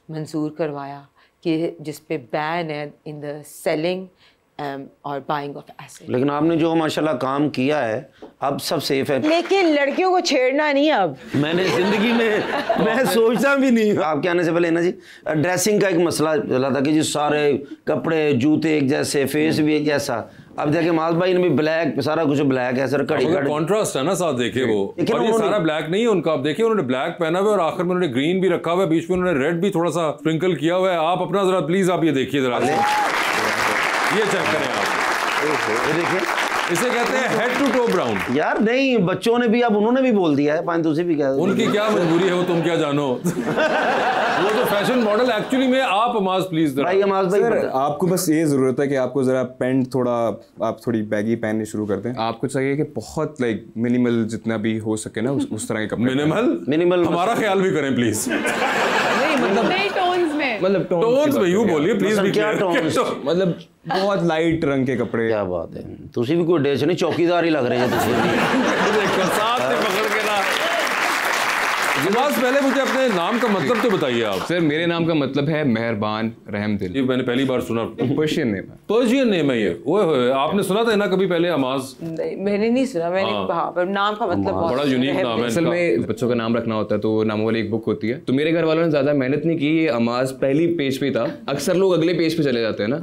मंजूर करवाया कि जिस पे बैन है इन द सेलिंग और बाइंग ऑफ एसिड। लेकिन आपने जो माशाल्लाह काम किया है अब सब सेफ है। लेकिन लड़कियों को छेड़ना नहीं अब। मैंने जिंदगी में मैं सोचता भी नहीं। आपके आने से पहले ना जी ड्रेसिंग का एक मसला चला था कि जी सारे कपड़े जूते एक जैसे, फेस भी एक जैसा। अब देखिए माज भाई ने भी ब्लैक, सारा कुछ ब्लैक है सर, कड़ी कॉन्ट्रास्ट है ना साथ, देखिए वो। और ये सारा ब्लैक नहीं है उनका, आप देखिए उन्होंने ब्लैक पहना हुआ है और आखिर में उन्होंने ग्रीन भी रखा हुआ है, बीच में उन्होंने रेड भी थोड़ा सा स्प्रिंकल किया हुआ है। आप अपना जरा प्लीज आप ये देखिए जरा, ये चेक करें आप, ये देखिए, इसे कहते हैं हेड टू टो ब्राउन। यार नहीं, बच्चों ने भी, अब उन्होंने भी बोल दिया है, पान तुझे भी क्या, उनकी क्या मजबूरी है वो तुम क्या जानो। वो जो फैशन मॉडल एक्चुअली में आप अमाज प्लीज भाई, अमाज भाई सर आपको बस ये जरूरत है कि आपको जरा पैंट थोड़ा आप थोड़ी बैगी पहननी शुरू कर दें। आपको चाहिए कि बहुत लाइक मिनिमल जितना भी हो सके ना उस तरह के कपड़े। मिनिमल हमारा ख्याल भी करें प्लीज। नहीं मतलब टोन्स में, मतलब टोन्स में यूं बोलिए प्लीज। क्या टोन्स? मतलब बहुत लाइट रंग के कपड़े। क्या बात है, तुसी भी कोई डेच नहीं, चौकीदार ही लग रहे हैं तुसी। साथ में पकड़ के ना। बस पहले मुझे अपने नाम का मतलब तो बताइए आप। सर मेरे नाम का मतलब है मेहरबान रहम दिल। ये मैंने पहली बार सुना। पर्शियन नेम है। पर्शियन नेम है ये। ओए आपने सुना था ना कभी पहले अमाज? नहीं मैंने नहीं सुना, मैंने कहा पर नाम का मतलब बड़ा यूनिक नाम है। असल में बच्चों का नाम रखना होता है तो नामों वाली एक बुक होती है, तो मेरे घर वालों ने ज्यादा मेहनत नहीं की। अमाज पहली पेज पे था, अक्सर लोग अगले पेज पे चले जाते हैं ना,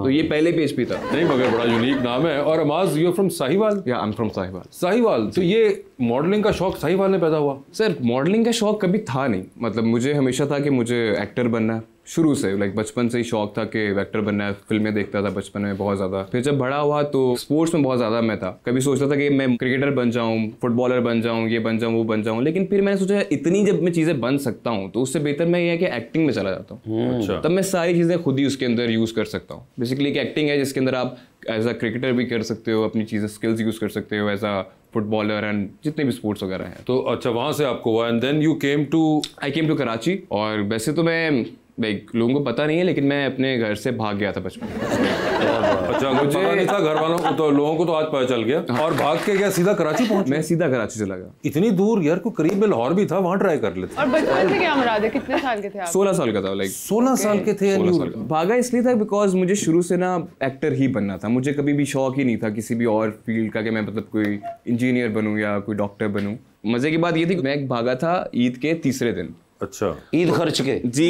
तो ये पहले पेज पे था। नहीं मगर बड़ा यूनिक नाम है। और अमाज यू आर फ्रॉम साहिवाल? या I am from Sahiwal. Sahiwal, तो ये मॉडलिंग का शौक साहिवाल में पैदा हुआ? सर मॉडलिंग का शौक कभी था नहीं, मतलब मुझे हमेशा था कि मुझे एक्टर बनना है शुरू से, लाइक बचपन से ही शौक था कि एक्टर बनना है। फिल्में देखता था बचपन में बहुत ज़्यादा। फिर जब बड़ा हुआ तो स्पोर्ट्स में बहुत ज़्यादा मैं था, कभी सोचता था कि मैं क्रिकेटर बन जाऊँ, फुटबॉलर बन जाऊँ, ये बन जाऊँ, वो बन जाऊँ। लेकिन फिर मैंने सोचा इतनी जब मैं चीज़ें बन सकता हूँ तो उससे बेहतर मैं ये है कि एक्टिंग में चला जाता हूँ। अच्छा। तब मैं सारी चीज़ें खुद ही उसके अंदर यूज़ कर सकता हूँ। बेसिकली एक एक्टिंग है जिसके अंदर आप एज अ क्रिकेटर भी कर सकते हो, अपनी चीज़ें स्किल्स यूज़ कर सकते हो, एज अ फुटबॉलर एंड जितने भी स्पोर्ट्स वगैरह हैं। तो अच्छा वहाँ से आपको हुआ and then you came to? I came to Karachi. और वैसे तो मैं लाइक लोगों को पता नहीं है लेकिन मैं अपने घर से भाग गया था बचपन में। अच्छा मुझे नहीं था घर वालों को, तो लोगों को तो आज पता चल गया। और भाग के गया सीधा कराची पहुंच? मैं सीधा कराची चला गया। इतनी दूर यार, कोई करीब में लाहौर भी था, वहाँ ट्राई कर लेते। और बचपन से क्या मुराद है, कितने साल के थे आप? 16 साल का था। लाइक 16 साल के थे। भागा इसलिए था बिकॉज मुझे शुरू से ना एक्टर ही बनना था। मुझे कभी भी शौक ही नहीं था किसी भी और फील्ड का कि मैं मतलब कोई इंजीनियर बनूं या कोई डॉक्टर बनूं। मजे की बात ये थी मैं भागा था ईद के तीसरे दिन। अच्छा, ईद खर्च के? जी,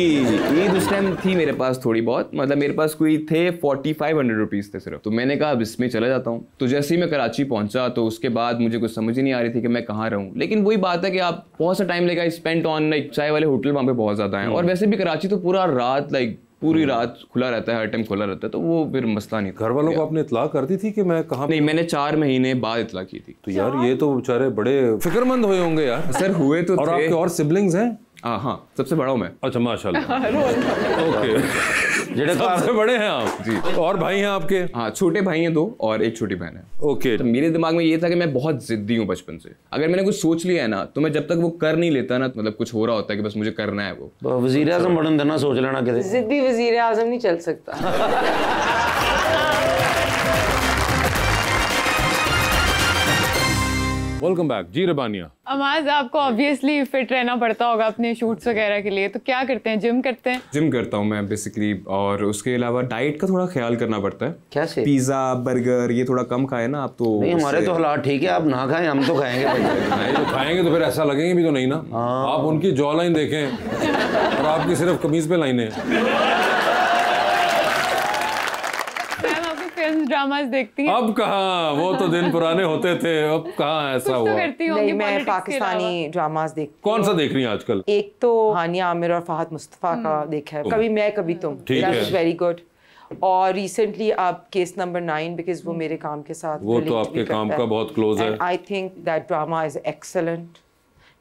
ईद उस टाइम थी मेरे पास थोड़ी बहुत, मतलब मेरे पास कोई थे 4500 रुपीज़ थे सिर्फ। तो मैंने कहा अब इसमें चला जाता हूँ। तो जैसे ही मैं कराची पहुंचा तो उसके बाद मुझे कुछ समझ ही नहीं आ रही थी कि मैं कहाँ रहूँ। लेकिन वही बात है कि आप बहुत सा टाइम लेगा स्पेंड ऑन लाइक चाय वाले होटल वहाँ पे बहुत ज़्यादा हैं। और वैसे भी कराची तो पूरा रात लाइक पूरी रात खुला रहता है, हर टाइम खुला रहता है, तो वो फिर मसला नहीं था। घर वालों को आपने इतला कर दी थी कि मैं कहाँ? नहीं, मैंने 4 महीने बाद इतला की थी। तो यार ये तो बेचारे बड़े फिक्रमंद हुए होंगे यार। सर हुए तो और आपके और सिबलिंग्स हैं? हाँ, सबसे बड़ा हूँ मैं। अच्छा माशाल्लाह। ओके, सबसे बड़े हैं आप जी। और भाई हैं आपके? हाँ, छोटे भाई हैं 2 और एक छोटी बहन है। ओके। तो मेरे दिमाग में ये था कि मैं बहुत जिद्दी हूँ बचपन से। अगर मैंने कुछ सोच लिया है ना तो मैं जब तक वो कर नहीं लेता ना, मतलब कुछ हो रहा होता है कि बस मुझे करना है वो। वजीर आजम बनन देना सोच लेना कि जिद्दी वजीर आजम नहीं चल सकता। वेलकम बैक जी रबानिया। अमाज आपको ऑब्वियसली फिट रहना पड़ता होगा अपने शूट्स वगैरह के लिए, तो क्या करते हैं? जिम करते हैं? जिम करता हूँ मैं बेसिकली, और उसके अलावा डाइट का थोड़ा ख्याल करना पड़ता है। कैसे? पिज्जा बर्गर ये थोड़ा कम खाए ना आप तो। नहीं हमारे तो हालात ठीक है, आप ना खाएं, हम तो खाएंगे भाई। नहीं तो खाएंगे तो फिर ऐसा लगेंगे भी तो नहीं ना। आप उनकी जॉ लाइन देखें और आपकी सिर्फ कमीज पे लाइनें। ड्रामास देखती हैं? अब कहाँ, वो तो दिन पुराने होते थे, अब कहाँ ऐसा हुआ। नहीं, मैं पाकिस्तानी ड्रामास देखती। कौन सा देख रही हैं आजकल? एक तो हानिया आमिर और फहद मुस्तफा का देखा है, कभी मैं कभी तुम, दैट वाज वेरी गुड। और रिसेंटली आप केस नंबर 9, बिकॉज वो मेरे काम के साथ, वो तो आपके काम का बहुत क्लोज है। I think that drama is excellent.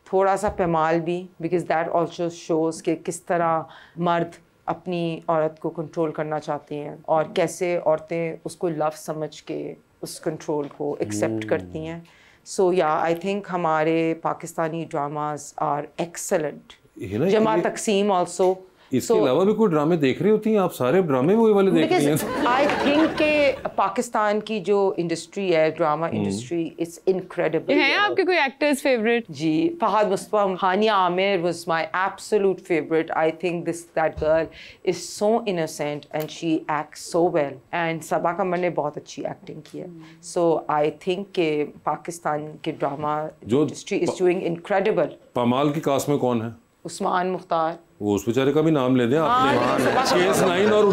थोड़ा सा पैमाल भी, बिकॉज दैट ऑल्सो शोज कि किस तरह मर्द अपनी औरत को कंट्रोल करना चाहते हैं और कैसे औरतें उसको लव समझ के उस कंट्रोल को एक्सेप्ट करती हैं। सो या आई थिंक हमारे पाकिस्तानी ड्रामास आर एक्सेलेंट। जमा तकसीम ऑल्सो। इसके अलावा भी कोई ड्रामे देख रही होती हैं आप? सारे ड्रामे वही वाले देख रही हैं? आई थिंक के पाकिस्तान की जो इंडस्ट्री है, ड्रामा इंडस्ट्री, इट्स इनक्रेडिबल। हैं आपके कोई एक्टर्स फेवरेट? जी, Fahad Mustafa, Hania Aamir was my absolute favorite. I think that girl is so innocent and she acts so well. And सबा कमर ने बहुत अच्छी एक्टिंग की है। So I think कि पाकिस्तान के drama industry is doing incredible. पमाल की कास्ट में कौन है? उस्मान मुख्तार। वो उस बेचारे का भी नाम ले दें आपने। CS9 और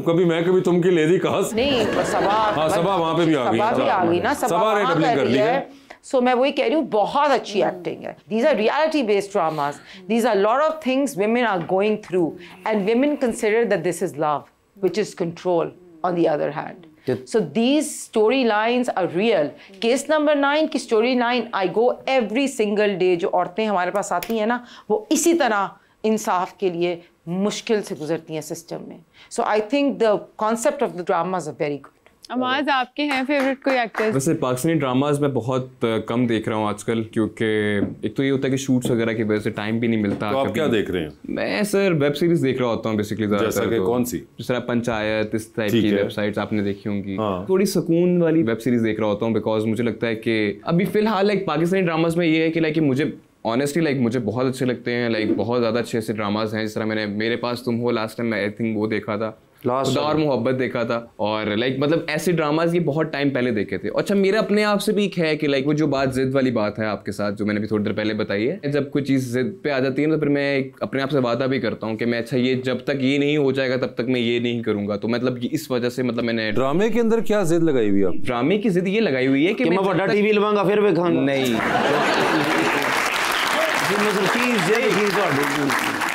कभी मैं कभी तुम की लेडी कास्ट नहीं, सबा, हाँ सबा वहाँ पे भी आ गई। सबा भी आ गई ना, सबा ने डबलिंग कर ली है। So मैं वही कह रही हूँ, बहुत अच्छी एक्टिंग है। These are reality based dramas. These are a lot of things women are going through, and women consider that this is love, which is control on the other hand. So these storylines are real. Case number 9 की storyline I go every single day. जो औरतें हमारे पास आती हैं ना, वो इसी तरह इंसाफ के लिए मुश्किल से गुजरती हैं सिस्टम में. So I think the concept of the dramas are very good. अमाज, आपके हैं फेवरेट कोई एक्टर्स? वैसे पाकिस्तानी ड्रामाज में बहुत कम देख रहा हूँ आजकल, क्योंकि एक तो ये होता है कि शूट्स वगैरह की वजह से टाइम भी नहीं मिलता. तो आप क्या देख रहे हैं? मैं सर वेब सीरीज देख रहा होता हूँ बेसिकली. जैसा कि कौन सी? जिस तरह पंचायत, इस टाइप की वेबसाइट्स आपने देखी होंगी. हाँ. थोड़ी सुकून वाली वेब सीरीज देख रहा होता हूँ, बिकॉज मुझे लगता है कि अभी फिलहाल लाइक पाकिस्तानी ड्रामाज में ये है कि लाइक मुझे ऑनेस्टली लाइक मुझे बहुत अच्छे लगते हैं. लाइक बहुत ज़्यादा अच्छे अच्छे ड्रामाज हैं. जिस तरह मैंने मेरे पास तुम हो लास्ट टाइम आई थिंक वो देखा था, खुदा और मोहब्बत देखा था. और लाइक मतलब ऐसे ड्रामाज ये बहुत टाइम पहले देखे थे. अच्छा मेरा अपने आप से भी एक है कि लाइक वो जो बात जिद वाली बात है आपके साथ, जो मैंने भी थोड़ी देर पहले बताई है, जब कोई चीज़ जिद पे आ जाती है तो फिर मैं अपने आप से वादा भी करता हूँ कि मैं अच्छा ये जब तक ये नहीं हो जाएगा तब तक मैं ये नहीं करूँगा. तो मतलब इस वजह से मतलब मैंने ड्रामे के अंदर क्या जिद लगाई हुई है? ड्रामे की जिद ये लगाई हुई है कि मैं बड़ा टीवी लवांगा फिर वे खाऊंगा नहीं.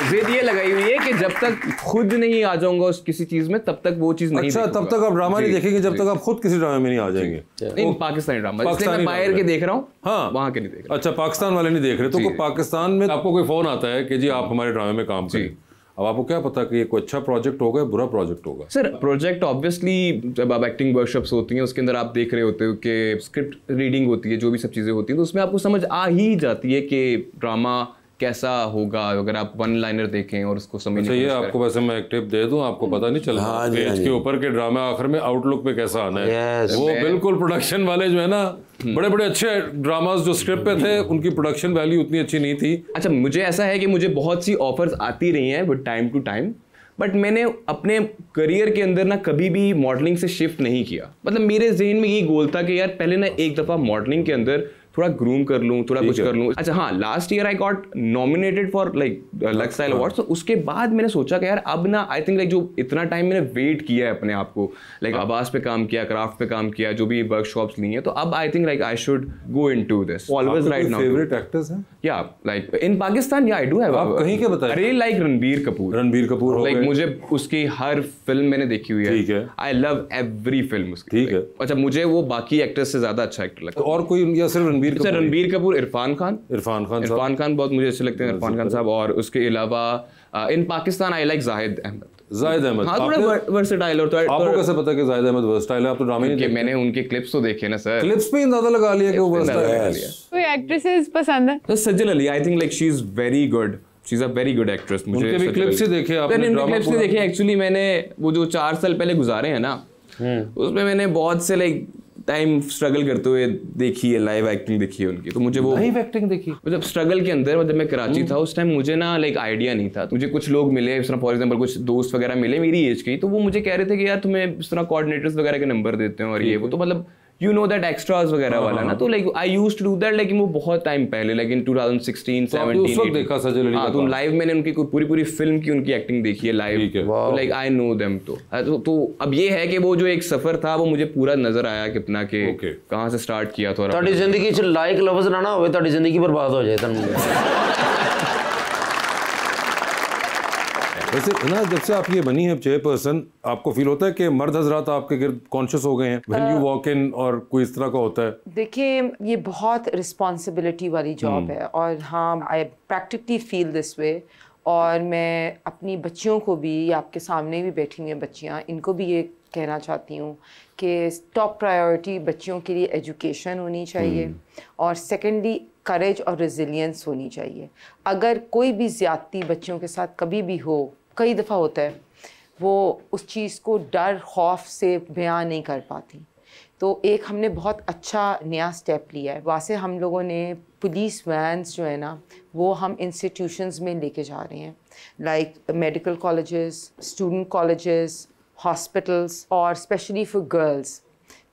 जिद ये लगाई हुई है कि जब तक खुद नहीं आ जाऊंगा उस किसी चीज में तब तक वो चीज नहीं. अच्छा तब तक आप ड्रामा नहीं देखेंगे जब तक आप खुद किसी ड्रामे में नहीं आ जाएंगे. नहीं पाकिस्तानी ड्रामा मैं बाहर के देख रहा हूँ. हाँ वहाँ के नहीं देख रहा. अच्छा पाकिस्तान वाले नहीं देख रहे. तो पाकिस्तान में आपको कोई फोन आता है कि जी आप हमारे ड्रामे में काम करें, अब आपको क्या पता कि ये कोई अच्छा प्रोजेक्ट होगा या बुरा प्रोजेक्ट होगा? सर प्रोजेक्ट ऑब्वियसली जब आप एक्टिंग वर्कशॉप्स होती हैं उसके अंदर आप देख रहे होते हो कि स्क्रिप्ट रीडिंग होती है, जो भी सब चीज़ें होती हैं, तो उसमें आपको समझ आ ही जाती है कि ड्रामा कैसा होगा अगर आप वन लाइनर देखें और उसको समझ. अच्छा ये आपको वैसे मैं एक टिप दे दूं, आपको पता नहीं चला पेज के ऊपर के ड्रामा आखिर में आउटलुक पे कैसा आना है. वो बिल्कुल प्रोडक्शन वाले जो है ना, बड़े बड़े अच्छे ड्रामास जो स्क्रिप्ट पे थे उनकी प्रोडक्शन वैल्यू उतनी अच्छी नहीं थी. अच्छा मुझे ऐसा है कि मुझे बहुत सी ऑफर्स आती रही हैं with time to time, but मैंने अपने करियर के अंदर ना कभी भी मॉडलिंग से शिफ्ट नहीं किया. मतलब मेरे जहन में ये गोल था कि यार पहले ना एक दफ़ा मॉडलिंग के अंदर थोड़ा ग्रूम कर लूँ, थोड़ा कुछ कर लूँ. अच्छा हाँ last year I got nominated for like lux style awards. तो उसके बाद मैंने सोचा कि यार अब ना आई थिंक लाइक जो इतना टाइम मैंने वेट किया है अपने आप को, लाइक आवाज पे काम किया, क्राफ्ट पे काम किया, जो भी वर्कशॉप्स ली हैं, तो अब I think like I should go into this. Always right now favourite actors हैं? या लाइक इन पाकिस्तान या आई डू हैव. आप कहीं के बताएं? अरे लाइक रणबीर कपूर. रणबीर कपूर लाइक मुझे उसकी हर फिल्म मैंने देखी हुई है. ठीक है. आई लव एवरी फिल्म उसकी. ठीक है. अच्छा मुझे वो बाकी एक्टर्स से ज्यादा अच्छा एक्टर लगता है. और कोई या सिर्फ रणबीर कपूर? रणबीर कपूर, इरफान खान. इरफान खान बहुत मुझे अच्छे लगते हैं, इरफान खान साहब. और उसके अलावा इन पाकिस्तान आई लाइक जाहिद अहमद. हाँ थोड़ा वर्सेटाइल. और आपको कैसे पता कि जाहिद अहमद वर्सेटाइल है? आप तो ड्रामे नहीं देखते. मैंने उनके क्लिप्स तो देखे ना सर. क्लिप्स पे अंदाजा लगा लिया कि वो वर्सेटाइल है. कोई एक्ट्रेसेस पसंद है? तो सज्जल Ali I think like she is very good. She is a very good actress. मुझे उनके भी क्लिप्स ही देखे आपने? ड्रामा क्लिप्स ही देखे. एक्चुअली मैंने वो जो 4 साल पहले गुजारे हैं ना, उसमें मैंने बहुत से लाइक टाइम स्ट्रगल करते हुए देखी है, लाइव एक्टिंग देखी है उनकी. तो मुझे वो लाइव एक्टिंग देखी मतलब स्ट्रगल के अंदर, जब मैं कराची था उस टाइम मुझे ना लाइक आइडिया नहीं था. मुझे कुछ लोग मिले इस तरह, फॉर एग्जांपल कुछ दोस्त वगैरह मिले मेरी एज के, तो वो मुझे कह रहे थे कि यार तुम्हें इस तरह कोऑर्डिनेटर्स वगैरह के नंबर देते हैं और ये वो. तो मतलब यू नो दैट एक्स्ट्रास वगैरह वाला ना, तो like I used to do that like वो बहुत टाइम पहले, लाइक इन 2016 17 देखा सजल अली. हाँ तो लाइव मैंने उनकी पूरी फिल्म की उनकी एक्टिंग देखी है लाइव. तो लाइक आई नो देम. तो अब ये है कि वो जो एक सफर था वो मुझे पूरा नजर आया कितना के कहाँ से स्टार्ट किया था. ਤੁਹਾਡੀ ਜ਼ਿੰਦਗੀ 'ਚ ਲਾਇਕ ਲਫ਼ਜ਼ ਨਾ ਹੋਵੇ ਤੁਹਾਡੀ ਜ਼ਿੰਦਗੀ बर्बाद हो जाए ਤੁਹਾਨੂੰ. वैसे ना जब से आप ये बनी है चेयरपर्सन, आपको फील होता है कि मर्द हजरात आपके गिर्द कॉन्शियस हो गए हैं व्हेन यू वॉक इन और कोई इस तरह का होता है? देखिए ये बहुत रिस्पॉन्सिबिलिटी वाली जॉब है और हाँ आई प्रैक्टिकली फील दिस वे. और मैं अपनी बच्चियों को भी, आपके सामने भी बैठी हुई हैं बच्चियाँ, इनको भी ये कहना चाहती हूँ कि टॉप प्रायोरिटी बच्चियों के लिए एजुकेशन होनी चाहिए और सेकेंडली करेज और रेजिलियंस होनी चाहिए. अगर कोई भी ज़्यादती बच्चियों के साथ कभी भी हो, कई दफ़ा होता है, वो उस चीज़ को डर खौफ से बयान नहीं कर पाती। तो एक हमने बहुत अच्छा नया स्टेप लिया है। वहाँ से हम लोगों ने पुलिस वैन्स जो है ना वो हम इंस्टीट्यूशंस में लेके जा रहे हैं, like medical colleges, student colleges, hospitals और स्पेशली फॉर गर्ल्स,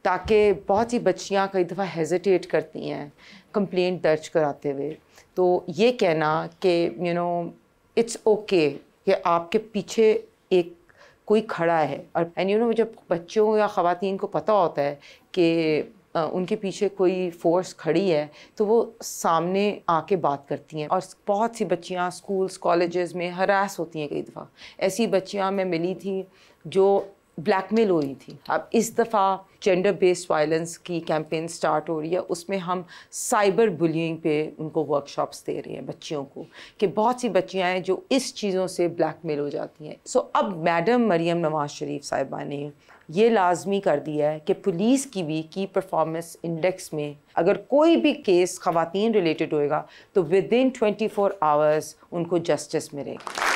ताकि बहुत सी बच्चियाँ कई दफ़ा हेजिटेट करती हैं कंप्लेंट दर्ज कराते हुए। तो ये कहना कि इट्स ओके कि आपके पीछे एक कोई खड़ा है, और एंड जब बच्चों या ख़वातीन को पता होता है कि उनके पीछे कोई फोर्स खड़ी है तो वो सामने आके बात करती हैं। और बहुत सी बच्चियां स्कूल्स कॉलेजेस में हरास होती हैं। कई दफ़ा ऐसी बच्चियां मैं मिली थी जो ब्लैकमेल हो रही थी। अब इस दफ़ा जेंडर बेस्ड वायलेंस की कैंपेन स्टार्ट हो रही है, उसमें हम साइबर बुलिंग पे उनको वर्कशॉप्स दे रहे हैं बच्चियों को, कि बहुत सी बच्चियां हैं जो इस चीज़ों से ब्लैकमेल हो जाती हैं। सो अब मैडम मरियम नवाज शरीफ साहिबा ने ये लाजमी कर दिया है कि पुलिस की भी की परफॉर्मेंस इंडेक्स में अगर कोई भी केस ख़वातीन रिलेटेड होएगा तो विदिन 24 आवर्स उनको जस्टिस मिलेगा।